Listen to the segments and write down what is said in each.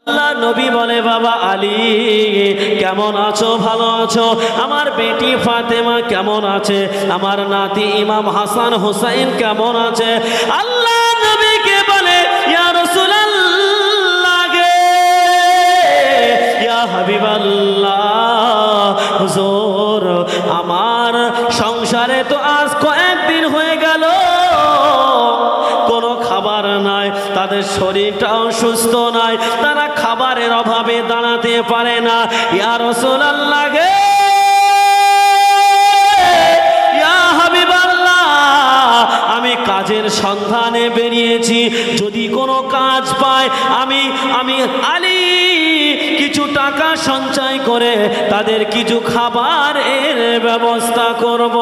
আল্লাহ নবী বলে, বাবা আলী কেমন আছো, ভালো আছো? আমার বেটি ফাতেমা কেমন আছে? আমার নাতি ইমাম হাসান হুসাইন কেমন আছে? আল্লাহ নবীকে বলে, ইয়া রাসূলুল্লাহ গে, ইয়া হাবিবাল্লাহ, হুজুর আমার সংসারে তো আজ কয়েকদিন হয়ে গেল কোনো খাবার নাই, তাদের শরীরটাও সুস্থ নয়, তারা খাবারের অভাবে দাঁড়াতে পারে না। ইয়া রাসূলুল্লাহ গে, ইয়া হাবিবাল্লাহ, আমি কাজের সন্ধানে বেরিয়েছি, যদি কোনো কাজ পাই আমি আলী কিছু টাকা সঞ্চয় করে তাদের কিছু খাবারের ব্যবস্থা করব।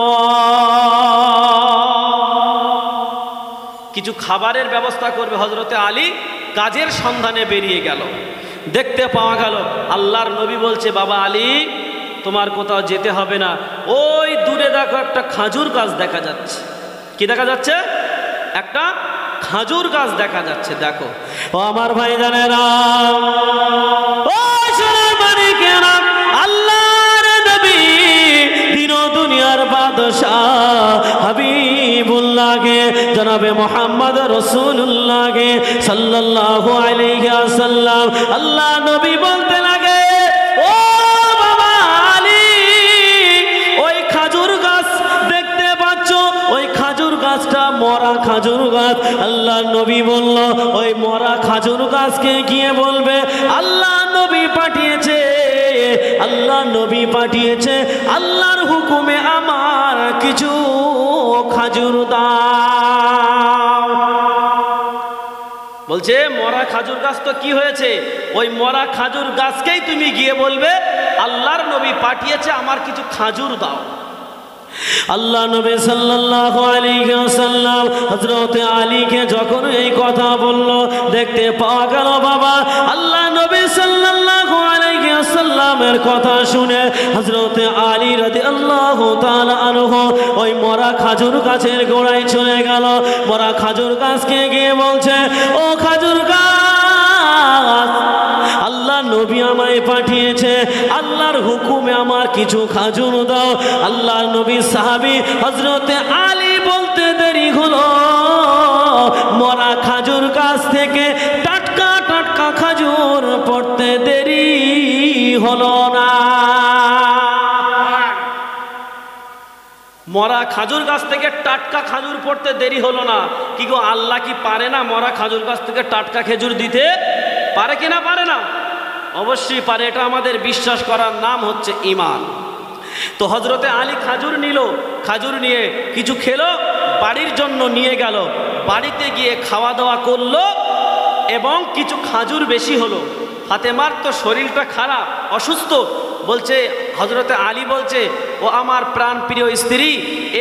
কিছু খাবারের ব্যবস্থা করবে। হযরতে আলী কাজের সন্ধানে বেরিয়ে গেল। দেখতে পাওয়া গেল আল্লাহর নবী বলছে, বাবা আলী তোমার কোথাও যেতে হবে না, ওই দূরে দেখো একটা খাজুর গাছ দেখা যাচ্ছে। কি দেখা যাচ্ছে? একটা খাজুর গাছ দেখা যাচ্ছে। দেখো ও আমার ভাইজানেরা, ও সোনার মানিকেরা, আল্লাহর নবী দিন দুনিয়ার বাদশাহ হাবিবুল্লাহকে জনাবে মুহাম্মদ রাসূলুল্লাহকে সাল্লাল্লাহু আলাইহি ওয়াসাল্লাম আল্লাহ নবী বলতে লাগে, ও বাবা আলী, ওই খাজুর গাছ দেখতে পাচ্ছ, ওই খাজুর গাছটা মরা খাজুর গাছ। আল্লাহ নবী বলল, ওই মরা খাজুর গাছকে গিয়ে বলবে আল্লাহ নবী পাঠিয়েছে, আল্লাহ নবী পাঠিয়েছে, আল্লাহর হুকুমে আমার কিছু খাজুর দাও। বলছে মরা খাজুর গাছ তো কি হয়েছে, ওই মরা খাজুর গাছকেই তুমি গিয়ে বলবে আল্লাহর নবী পাঠিয়েছে, আমার কিছু খাজুর দাও। আল্লাহ নবী সাল্লাল্লাহু আলাইহি ওয়াসাল্লাম হযরত আলীকে যখন এই কথা বলল, দেখতে পাওয়া গেল বাবা আল্লাহ নবী সাল্লাল্লাহু আলাইহি ওয়াসাল্লামের কথা শুনে হযরত আলী রাদিয়াল্লাহু তাআলা আনহু ওই মরা খাজুর গাছের গোড়ায় চলে গেল। মরা খাজুর গাছকে গিয়ে বলছে, ও খাজুর গাছ, আল্লাহ নবী আমায় পাঠিয়েছে, আল্লাহর হুকুমে আমার কিছু খাজুর দাও। আল্লাহ নবী সাহাবী হযরতে আলী বলতে দেরি হলো, মরা খাজুর গাছ থেকে টাটকা টাটকা খাজুর পড়তে দেরি হলো না। মরা খাজুর গাছ থেকে টাটকা খাজুর পড়তে দেরি হলো না। কি গো, আল্লাহ কি পারে না মরা খাজুর গাছ থেকে টাটকা খেজুর দিতে? পারে কিনা পারে না? অবশ্যই পারে। এটা আমাদের বিশ্বাস করার নাম হচ্ছে ঈমান। তো হযরতে আলী খাজুর নিল, খাজুর নিয়ে কিছু খেলো, বাড়ির জন্য নিয়ে গেল। বাড়িতে গিয়ে খাওয়া দাওয়া করলো এবং কিছু খাজুর বেশি হলো। ফাতেমার তো শরীরটা খারাপ, অসুস্থ। বলছে হযরতে আলী বলছে, ও আমার প্রাণ প্রিয় স্ত্রী,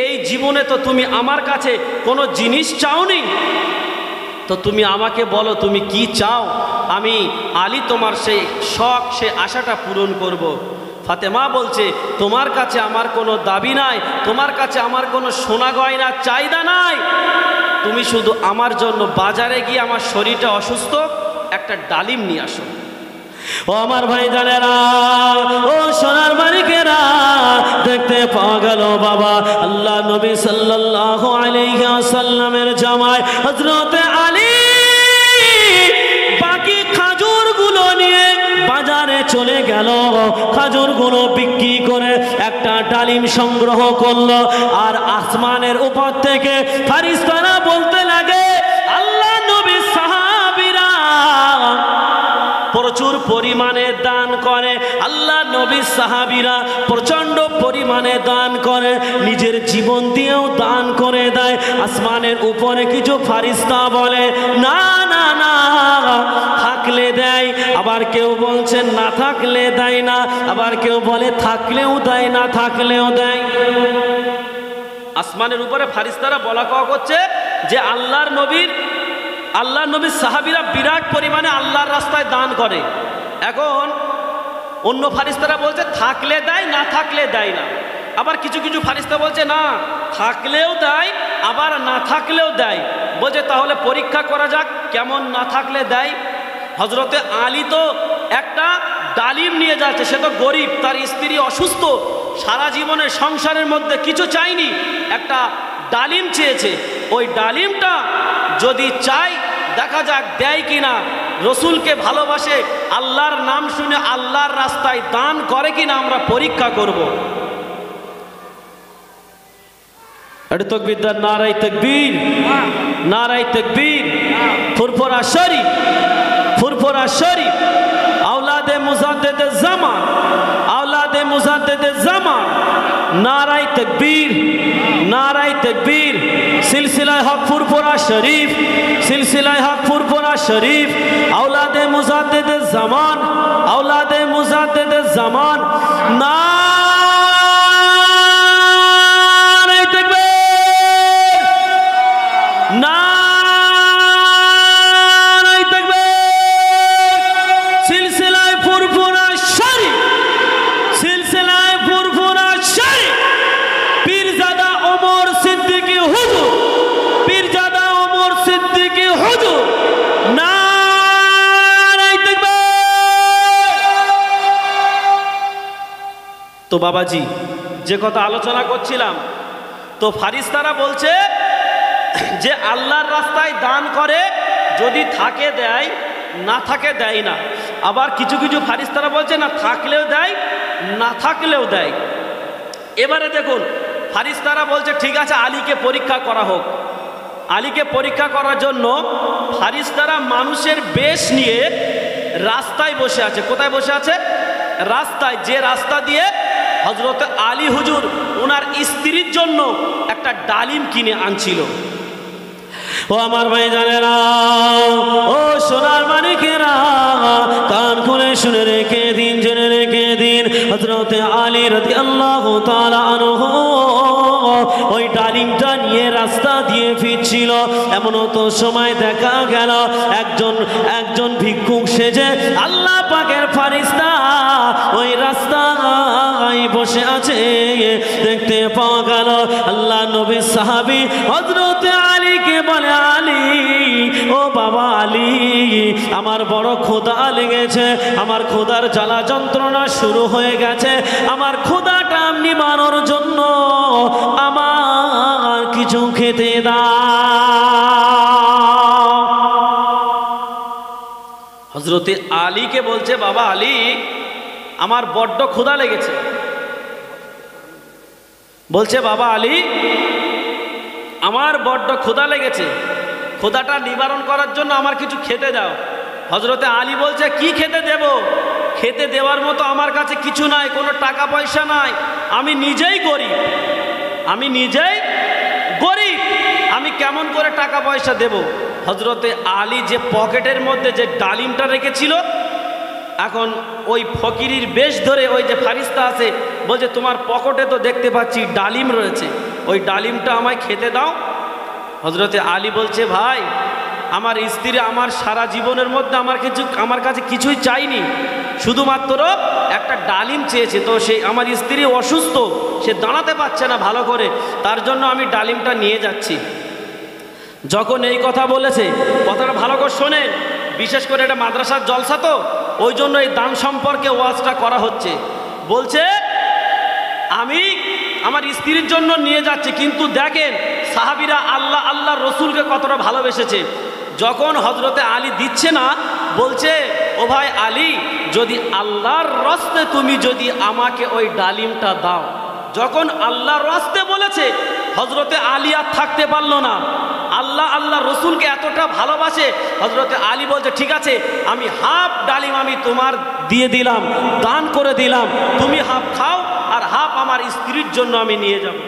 এই জীবনে তো তুমি আমার কাছে কোনো জিনিস চাওনি, তো তুমি আমাকে বলো তুমি কি চাও, আমি আলী তোমার সেই শখ, সে আশাটা পূরণ করব। ফাতেমা বলছে, তোমার কাছে আমার কোনো দাবি নাই, তোমার কাছে আমার কোনো সোনা গয়না চাহিদা নাই, তুমি শুধু আমার জন্য বাজারে গিয়ে, আমার শরীরটা অসুস্থ, একটা ডালিম নিয়ে আসো। ও আমার ভাইজানেরা, ও সোনার মানিকেরা, দেখতে পাওয়া গেল বাবা আল্লাহ নবী সাল্লাল্লাহু আলাইহি ওয়াসাল্লামের জামাই হযরতে আলী বাকি খাজুরগুলো নিয়ে বাজারে চলে গেল। খাজুরগুলো বিক্রি করে একটা ডালিম সংগ্রহ করলো। আর আসমানের উপর থেকে ফারিস্তারা বলতে লাগে, আল্লাহ নবী সাহাবীরা প্রচুর পরিমাণে দান করে, আল্লাহ নবী সাহাবীরা প্রচন্ড পরিমাণে দান করে, নিজের জীবন দিয়েও দান করে দেয়। আসমানের উপরে কিছু ফারিস্তা বলে, না না না, থাকলে দেয়, আবার কেউ বলছেন না থাকলে দেয় না, আবার কেউ বলে থাকলেও দেয়, না থাকলেও দেয়। আসমানের উপরে ফারিস্তারা বলা কওয়া করছে যে আল্লাহর নবীর সাহাবীরা বিরাট পরিমাণে আল্লাহর রাস্তায় দান করে। এখন অন্য ফারিস্তারা বলছে থাকলে দেয়, না থাকলে দেয় না। আবার কিছু কিছু ফারিস্তা বলছে না, থাকলেও দেয়, আবার না থাকলেও দেয়। বলছে তাহলে পরীক্ষা করা যাক কেমন না থাকলে দেয়। হজরতে আলী তো একটা ডালিম নিয়ে যাচ্ছে, সে তো গরিব, তার স্ত্রী অসুস্থ, সারা জীবনের সংসারের মধ্যে কিছু চাইনি, একটা ডালিম চেয়েছে। ওই ডালিমটা যদি চাই দেখা যাক দেয় কিনা, রসুলকে ভালোবাসে, আল্লাহর নাম শুনে আল্লাহর রাস্তায় দান করে কিনা আমরা পরীক্ষা করব। এটা তাকবীর, নারায়ে তাকবীর, নারায়ে তাকবীর। ফুরফুরা শরীফ, ফুরফুরা শরীফ, আওলাদে মুজাদ্দিদে জামান, আওলাদে মুজাদ্দিদে জামান, নারায়ে তাকবীর, নারায়ে তাকবীর। সিলসিলায়ে হক ফুরফুরা শরীফ, সিলসিলায়ে হক ফুরফুরা শরীফ, আওলাদে মুজাদ্দিদে জামান, আওলাদে মুজাদ্দিদে জামান, নারায়ে তাকবীর, নারায়ে তাকবীর। সিলসিলায়ে ফুরফুরা শরীফ, সিলসিলায়ে ফুরফুরা শরীফ, পীরজাদা ওমর সিদ্দিকী হুজুর, পীরজাদা ওমর সিদ্দিকী হুজুর, নারায়ে তাকবীর। তো বাবাজি যে কথা আলোচনা করছিলাম, তো ফারিস্তারা বলছে যে আল্লাহর রাস্তায় দান করে, যদি থাকে দেয়, না থাকে দেয় না। আবার কিছু কিছু ফারিস্তারা বলছে না থাকলেও দেয়, না থাকলেও দেয়। এবারে দেখুন ফারিস্তারা বলছে ঠিক আছে আলীকে পরীক্ষা করা হোক। আলীকে পরীক্ষা করার জন্য ফারিস্তারা মানুষের বেশ নিয়ে রাস্তায় বসে আছে। কোথায় বসে আছে? রাস্তায়, যে রাস্তা দিয়ে হযরত আলী হুজুর ওনার স্ত্রীর জন্য একটা ডালিম কিনে আনছিল। ও আমার ভাই জানেরা, ও সোনার মানিকেরা, কান খুলে শুনে রেখে দিন, জেনে রেখে দিন, হযরত আলী রাদিয়াল্লাহু তাআলা আনহু ওই ডালিমটা নিয়ে রাস্তা দিয়ে ফিরছিল। এমন তো সময় দেখা গেল একজন ভিক্ষুক সেজে আল্লাহ পাকের ফেরেশতা ওই রাস্তায় বসে আছে। দেখতে পাওয়া গেল আল্লাহ নবীর সাহাবী হযরত আলীকে বলে, আলী, ও বাবা আলী, আমার বড় ক্ষুধা লেগেছে, আমার ক্ষুধার জ্বালা যন্ত্রণা শুরু হয়ে গেছে, আমার ক্ষুধাটা নিবারণের জন্য আমার কিছু খেতে দাও। হযরত আলীকে বলছে, বাবা আলী, আমার বড্ড ক্ষুধা লেগেছে। বলছে, বাবা আলী, আমার বড্ড ক্ষুধা লেগেছে, ক্ষুধাটা নিবারণ করার জন্য আমার কিছু খেতে দাও। হযরতে আলী বলছে, কি খেতে দেব? খেতে দেওয়ার মতো আমার কাছে কিছু নাই, কোনো টাকা পয়সা নাই, আমি নিজেই গরিব, আমি নিজেই গরিব, আমি কেমন করে টাকা পয়সা দেব? হযরতে আলী যে পকেটের মধ্যে যে ডালিমটা রেখেছিল, এখন ওই ফকিরির বেশ ধরে ওই যে ফারিস্তা আছে বলছে, তোমার পকেটে তো দেখতে পাচ্ছি ডালিম রয়েছে, ওই ডালিমটা আমায় খেতে দাও। হযরতে আলী বলছে, ভাই, আমার স্ত্রী আমার সারা জীবনের মধ্যে আমার কাছে কিছুই চাইনি, শুধুমাত্র একটা ডালিম চেয়েছে। তো সেই আমার স্ত্রী অসুস্থ, সে দাঁড়াতে পারছে না ভালো করে, তার জন্য আমি ডালিমটা নিয়ে যাচ্ছি। যখন এই কথা বলেছে, কথাটা ভালো করে শোনেন, বিশেষ করে এটা মাদ্রাসার জলসা তো, ওই জন্য এই দান সম্পর্কে ওয়াজটা করা হচ্ছে। বলছে, আমি আমার স্ত্রীর জন্য নিয়ে যাচ্ছি, কিন্তু দেখেন সাহাবীরা আল্লাহ রসুলকে কতটা ভালোবেসেছে। যখন হযরতে আলী দিচ্ছে না, বলছে, ও ভাই আলী, যদি আল্লাহর রাস্তে তুমি যদি আমাকে ওই ডালিমটা দাও। যখন আল্লাহর রাস্তে বলেছে, হযরতে আলী আর থাকতে পারলো না। আল্লাহ রসুলকে এতটা ভালোবাসে, হযরতে আলী বলছে, ঠিক আছে, আমি হাফ ডালিম আমি তোমার দিয়ে দিলাম, দান করে দিলাম, তুমি হাফ খাও আর হাফ আমার স্ত্রীর জন্য আমি নিয়ে যাব।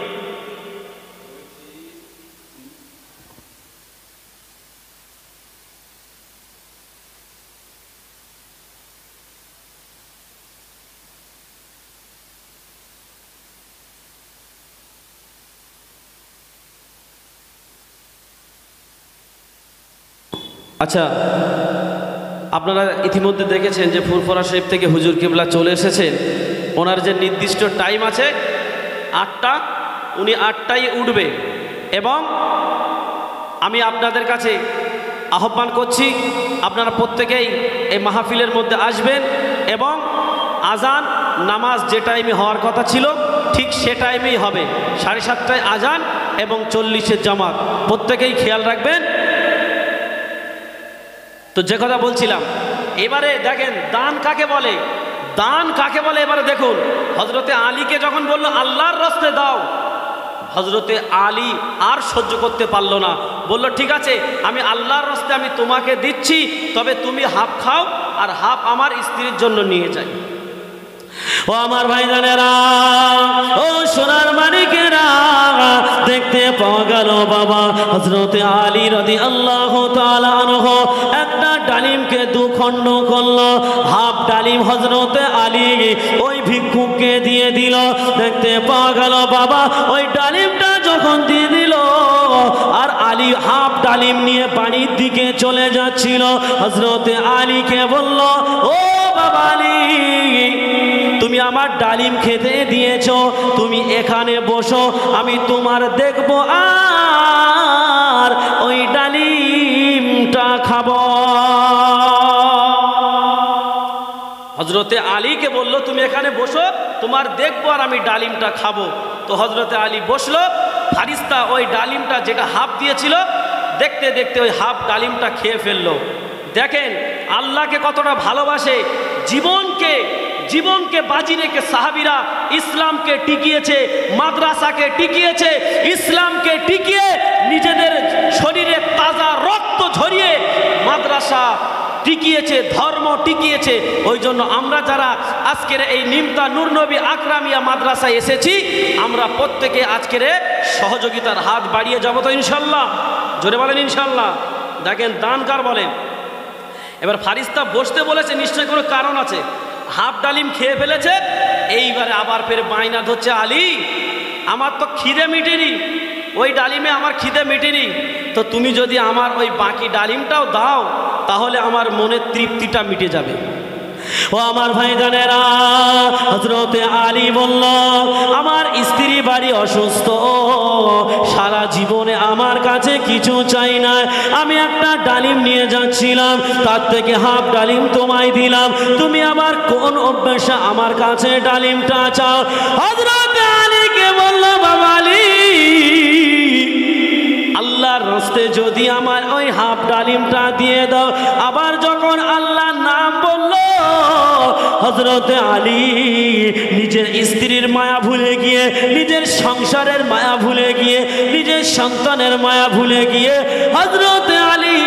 আচ্ছা, আপনারা ইতিমধ্যে দেখেছেন যে ফুরফুরা শরীফ থেকে হুজুর কিবলা চলে এসেছেন। ওনার যে নির্দিষ্ট টাইম আছে 8টা, উনি 8টায় উঠবে। এবং আমি আপনাদের কাছে আহ্বান করছি আপনারা প্রত্যেকেই এই মাহফিলের মধ্যে আসবেন এবং আজান নামাজ যে টাইমে হওয়ার কথা ছিল ঠিক সে টাইমেই হবে, 7:30টায় আজান এবং 40-এর জামাত, প্রত্যেকেই খেয়াল রাখবেন। তো যে কথা বলছিলাম, এবারে দেখেন দান কাকে বলে, দান কাকে বলে এবারে দেখুন। হজরতে আলীকে যখন বললো আল্লাহর রাস্তায় দাও, হজরতে আলী আর সহ্য করতে পারলো না, বলল ঠিক আছে আমি আল্লাহর রাস্তায় আমি তোমাকে দিচ্ছি, তবে তুমি হাফ খাও আর হাফ আমার স্ত্রীর জন্য নিয়ে যাই। ও আমার ভাইজানেরা, ও সোনার মানিকেরা, দেখতে পাওয়া গেল বাবা হযরতে আলী রাদিয়াল্লাহু তাআলা আনহু একটা ডালিমকে দুখণ্ড করলো, হাফ ডালিম হযরতে আলী ওই ভিক্ষুককে দিয়ে দিল। দেখতে পাওয়া গেল বাবা ওই ডালিমটা যখন দিয়ে দিল আর আলী হাফ ডালিম নিয়ে বাড়ির দিকে চলে যাচ্ছিল, হযরতে আলীকে বলল, ও বাবা আলী, তুমি আমার ডালিম খেতে দিয়েছো, তুমি এখানে বসো, আমি তোমার দেখব আর ওই ডালিমটা খাবো। হযরতে আলীকে বলল তুমি এখানে বসো, তোমার দেখবো আর আমি ডালিমটা খাবো। তো হযরতে আলী বসলো, ফারিস্তা ওই ডালিমটা যেটা হাফ দিয়েছিল দেখতে দেখতে ওই হাফ ডালিমটা খেয়ে ফেললো। দেখেন আল্লাহকে কতটা ভালোবাসে, জীবনকে বাজি রেখে সাহাবীরা ইসলামকে টিকিয়েছে, মাদ্রাসাকে টিকিয়েছে, ইসলামকে টিকিয়ে নিজেদের শরীরে তাজা রক্ত ঝরিয়ে মাদ্রাসা টিকিয়েছে, ধর্ম টিকিয়েছে। ওই জন্য আমরা যারা আজকের এই নিমতা নূর নবী আকরামিয়া মাদ্রাসায় এসেছি, আমরা প্রত্যেকে আজকের সহযোগিতার হাত বাড়িয়ে যাবো তো ইনশাল্লাহ। জোরে বলেন ইনশাল্লাহ। দেখেন দান কার বলে। এবার ফারিস্তা বসতে বলেছে, নিশ্চয়ই কোনো কারণ আছে, হাফ ডালিম খেয়ে ফেলেছে, এইবারে আবার ফের বায়না ধরছে, আলী আমার তো খিদে মিটেনি, ওই ডালিমে আমার খিদে মিটেনি, তো তুমি যদি আমার ওই বাকি ডালিমটাও দাও তাহলে আমার মনের তৃপ্তিটা মিটে যাবে। ও আমার ভাইজানেরা, হযরতে আলী বলল, আমার স্ত্রী বাড়ি অসুস্থ, সারা জীবনে আমার কাছে কিছু চাই না, আমি একটা ডালিম নিয়ে যাচ্ছিলাম, তার থেকে হাফ ডালিম তোমায় দিলাম, তুমি আবার কোন অভ্যাসে আমার কাছে ডালিমটা চাও? হযরতে আলীকে বলল, বাবা আলী, আল্লাহর রাস্তায় যদি আমার ওই হাফ ডালিমটা দিয়ে দাও। আবার যখন আল্লাহর নাম বলল, হযরতে আলী নিজের স্ত্রীর মায়া ভুলে গিয়ে, নিজের সংসারের মায়া ভুলে গিয়ে, নিজের সন্তানের মায়া ভুলে গিয়ে হযরতে আলী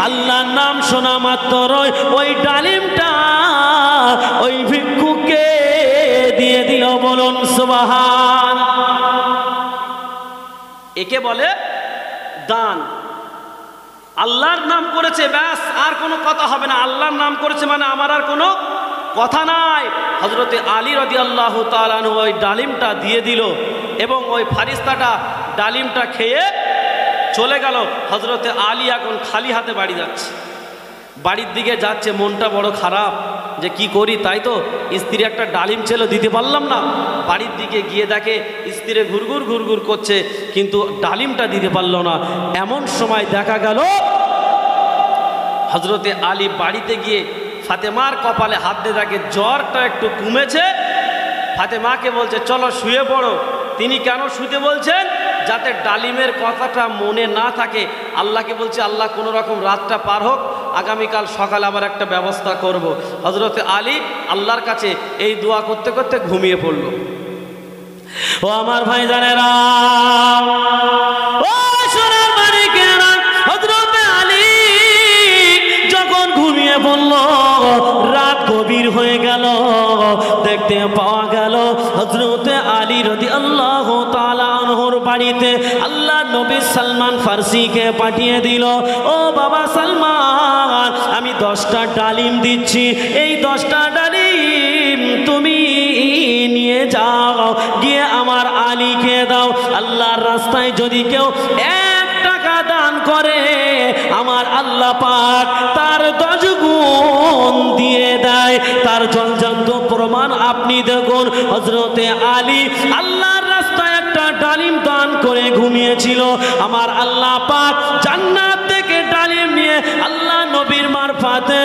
আল্লাহর নাম শোনা মাত্রই ওই ডালিমটা ওই ভিক্ষুককে দিয়ে দিল। বলুন সুবহানাল্লাহ। একে বলে দান। আল্লাহর নাম করেছে, ব্যাস আর কোনো কথা হবে না, আল্লাহর নাম করেছে মানে আমার আর কোনো কথা নাই। হযরতে আলী রাদিয়াল্লাহু তাআলা আনহু ওই ডালিমটা দিয়ে দিল এবং ওই ফারিস্তাটা ডালিমটা খেয়ে চলে গেল। হযরতে আলী এখন খালি হাতে বাড়ি যাচ্ছে, বাড়ির দিকে যাচ্ছে, মনটা বড় খারাপ যে কি করি, তাই তো স্ত্রী একটা ডালিম ছিল দিতে পারলাম না। বাড়ির দিকে গিয়ে দেখে স্ত্রী ঘুরঘুর ঘুরঘুর করছে, কিন্তু ডালিমটা দিতে পারল না। এমন সময় দেখা গেল হযরতে আলী বাড়িতে গিয়ে ফাতেমার কপালে হাত দিয়ে দেখে জ্বরটা একটু কমেছে। ফাতেমাকে বলছে চলো শুয়ে পড়ো। তিনি কেন শুতে বলছেন? যাতে ডালিমের কথাটা মনে না থাকে। আল্লাহকে বলছে আল্লাহ কোনো রকম রাতটা পার হোক, আগামীকাল সকালে আবার একটা ব্যবস্থা করব। হযরতে আলী আল্লাহর কাছে এই দোয়া করতে করতে ঘুমিয়ে পড়ল। ও আমার ভাইজানেরা, ও সোনার মানিকেরা, হযরতে আলী যখন ঘুমিয়ে পড়ল, রাত গভীর হয়ে গেল। দেখতে পাওয়া গেল হযরতে আলী রাদিয়াল্লাহু তাআলা আনহুর বাড়িতে আল্লাহ নবী সালমান ফারসিকে পাঠিয়ে দিল। ও বাবা সালমান, আমি 10টা ডালিম দিচ্ছি, এই 10টা ডালিম তুমি নিয়ে যাও, গিয়ে আমার আলীকে দাও। আল্লাহর রাস্তায় যদি কেউ 1 টাকা দান করে, আমার আল্লাহ পাক তার 10 গুণ দিয়ে দেয়। তার জলজান্ত প্রমাণ আপনি দেখুন। হযরতে আলী আল্লাহর রাস্তায় একটা ডালিম দান করে ঘুমিয়েছিল, আমার আল্লাহ পাক জান্নাত থেকে ডালিম আল্লাহ নবীর মারফতে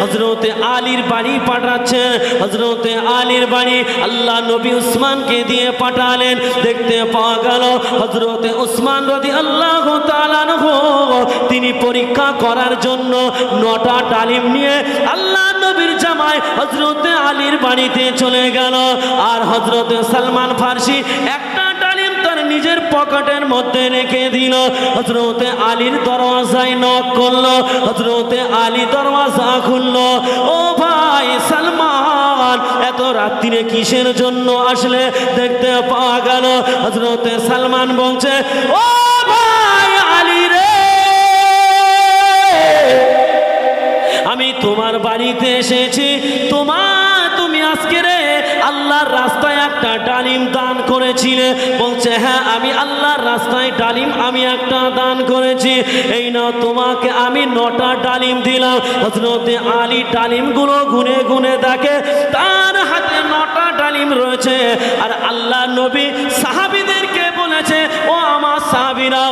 হযরতে আলীর বাড়ি পাঠাচ্ছেন। হযরতে আলীর বাড়ি আল্লাহ নবী উসমানকে দিয়ে পাঠালেন। দেখতে পাওয়া গেল হযরতে উসমান রাদিয়াল্লাহু তাআলা আনহু তিনি পরীক্ষা করার জন্য 9টা ডালিম নিয়ে আল্লাহ নবীর জামাই হযরতে আলীর বাড়িতে চলে গেল। আর হযরতে সালমান ফারসি একটা ডালিম তার নিজের পকেটের মধ্যে রেখে দিল। হযরতে আলীর দরওয়াজায় নক করলো। হযরতে আলী দরওয়াজা খুললো। ও ভাই সালমান, এত রাত্রিরে কিসের জন্য আসলে? দেখতে পাওয়া গেল হযরতে সালমান বলছে, ও ভাই আলী রে, আমি তোমার বাড়িতে এসেছি। তুমি আজকে রে আল্লাহর রাস্তায় একটা ডালিম দান করেছিলে। বলছে, হ্যাঁ আমি আল্লাহর রাস্তায় ডালিম আমি একটা দান করেছি। এই নাও তোমাকে আমি 9টা ডালিম দিলাম। হযরতে আলী ডালিমগুলো গুনে গুনে দেখে তার হাতে 9টা ডালিম রয়েছে। আর আল্লাহ নবী সাহাবীদেরকে বলেছে, ও আমার সাহাবীরা,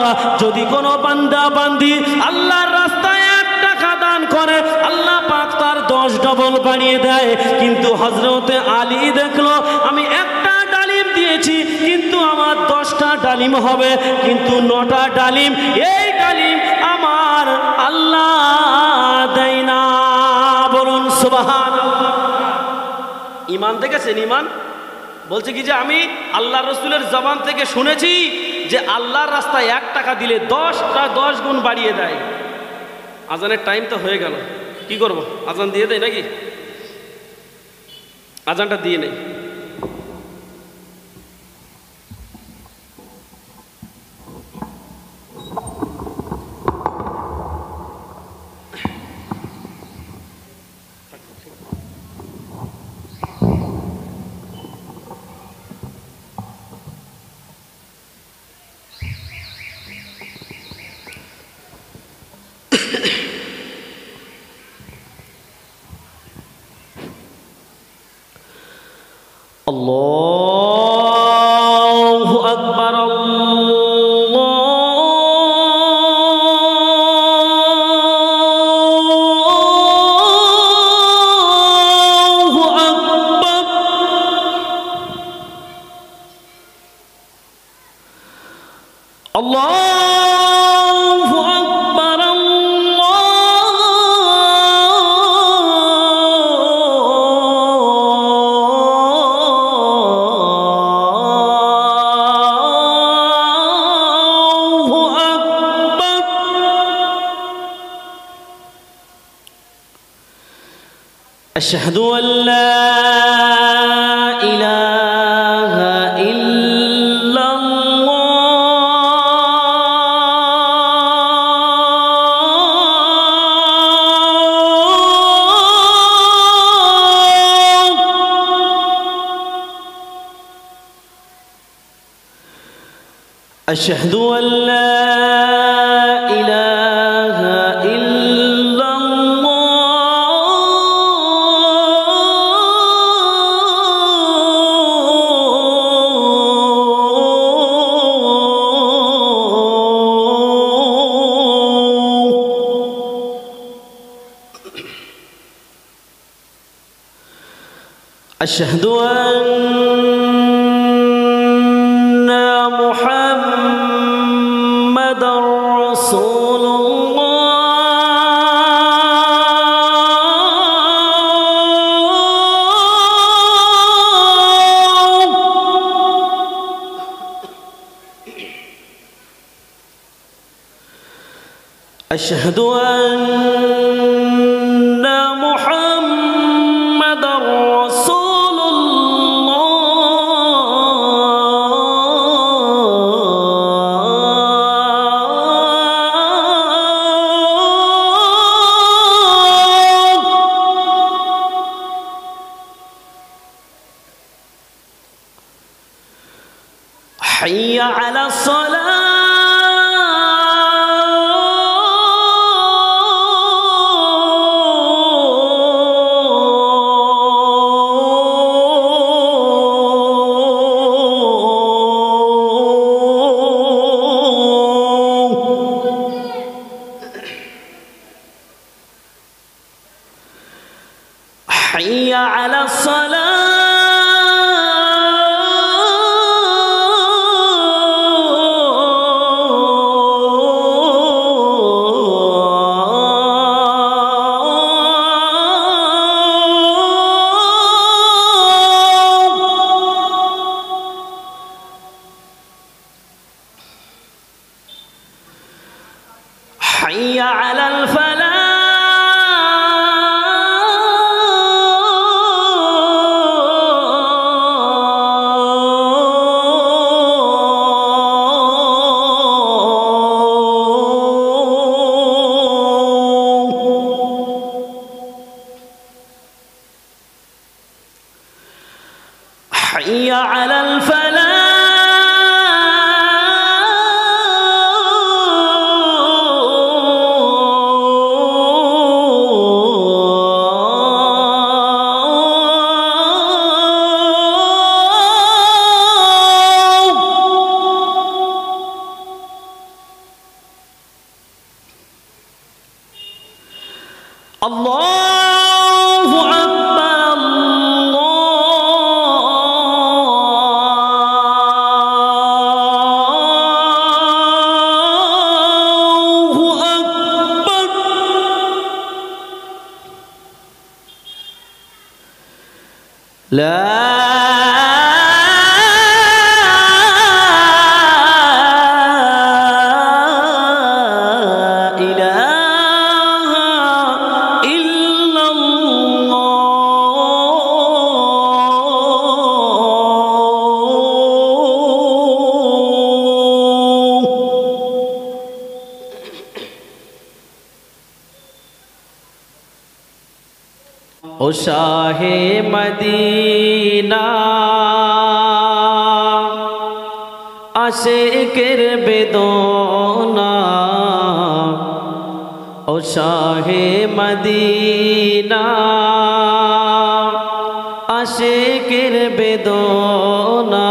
যদি কোনো বান্দা বান্দি আল্লাহর রাস্তায় 1 টাকা দান করে আল্লাহ পাক তার 10 ডবল বানিয়ে দেয়। কিন্তু হযরতে আলী দেখলো আমি একটা ডালিম দিয়েছি কিন্তু আমার 10টা ডালিম হবে, কিন্তু 9টা ডালিম, এই ডালিম আমার আল্লাহ দেয় না। বলুন সুবহানাল্লাহ। ঈমান দেখেছেন? ঈমান বলছে কি যে আমি আল্লাহ রসুলের জবান থেকে শুনেছি যে আল্লাহর রাস্তায় 1 টাকা দিলে 10 গুণ বাড়িয়ে দেয়। আজানের টাইম তো হয়ে গেল, কি করব? আজান দিয়ে দেয় নাকি? আজানটা দিয়ে নেই। আল্লাহু আকবার, আল্লাহু আকবার। আল্লাহু আকবার, أشهد أن لا إله إلا الله أشهد أن لا إله إلا أشهد أن محمد رسول الله أشهد أن محمد رسول حي على الصلاة হাইয়া আলাস সালাহ حي على الفلاح حي على الفلاح الله أكبر الله أكبر لا ओ शाहे मदीना आशिक़ेर बेदोना ओ शाहे मदीना आशिक़ेर बेदोना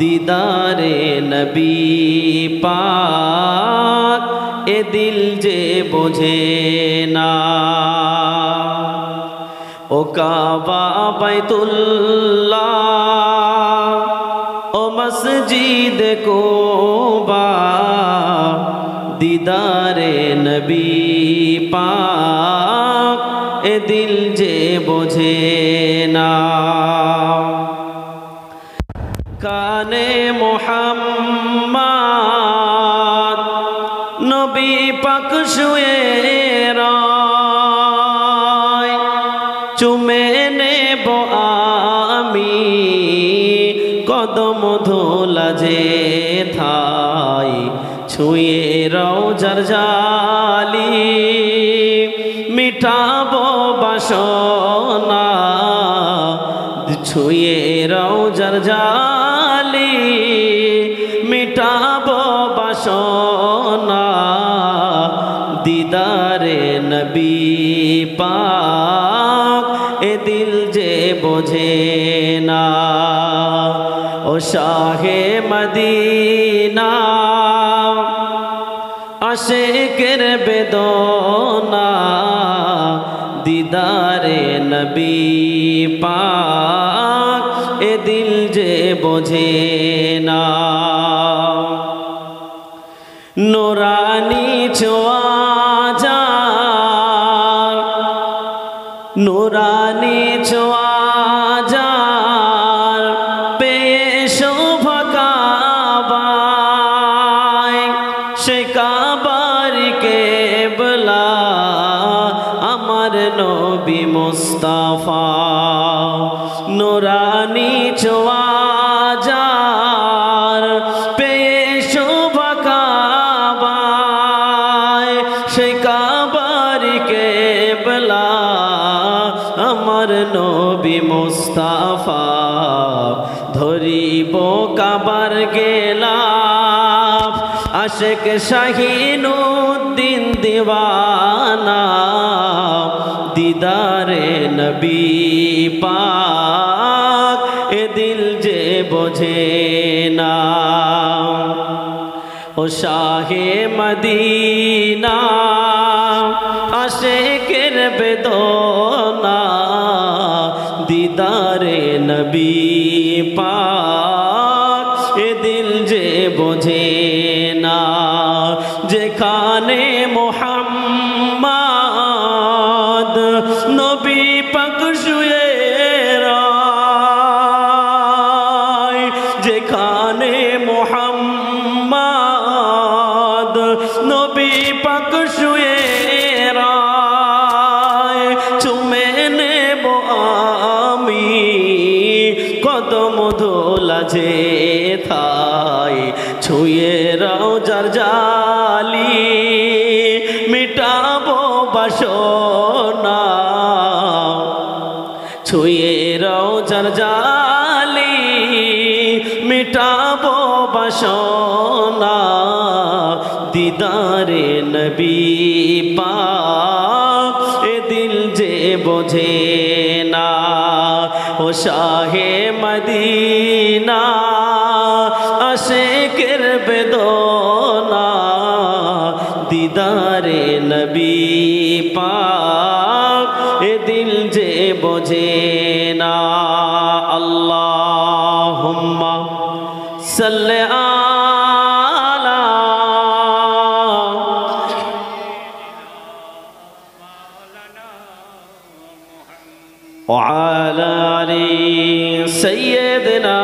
दीदारे नबी पाक ए दिल जे बोझे ना ओ काबा बैतुल्लाह ओ मस्जिद कोबा दीदारे नबी पाक ए दिल जे बोझे ना काने मुहम्मद नबी पाक शुए चुमे नेब आमी कदम धोला जे थाई छुए रौजार जाली मिठाबो बासना छुए रौजार जाली मिठाबो बासना दीदारे नबी पाक ए दिल जे बोझे ना ओ शाहे मदीना आशिक़ेर बेदोना दीदारे नबी पाक ए दिल जे बोझे ना नूरानी ছোঁয়া नूरानी ছোঁয়া যার পেয়ে শোভা কাবায় সে কাবার কেবলা আমার নবী মুস্তাফা নূরানি ছোঁয়া যার পেয়ে শোভা কাবায় সে কাবার কেবলা আমার নবী মুস্তাফা ধরিব কাবার গেলাম আশিক শাহিনুদ্দিন দিওয়ানা দিদারে নবী পাক এ দিল যে বোঝে না ও শাহে মদিনা আশিকের বেদনা দিদারে নবী পাক এ দিল যে বোঝে না যেখানে মুহাম্মদ নবী পাক শুয়ে রায় যেখানে মুহাম্মদ নবী পাক শুয়ে রায় চুমে নেব আমি কদম ধোলা যে থায় ছুঁয়ে রওজার জালি মিটাবো বাসনা ছুঁয়ে রওজার জালি মিটাবো বাসনা দিদারে নবী পাক এ দিল যে বোঝে না ও শাহে মদিনা আশিকের বেদনা দিদারে নবী পাক এ দিল যে বোঝে না আল্লাহুম্মা সাল্লি আলা ওয়া আলা আলি সাইয়্যিদিনা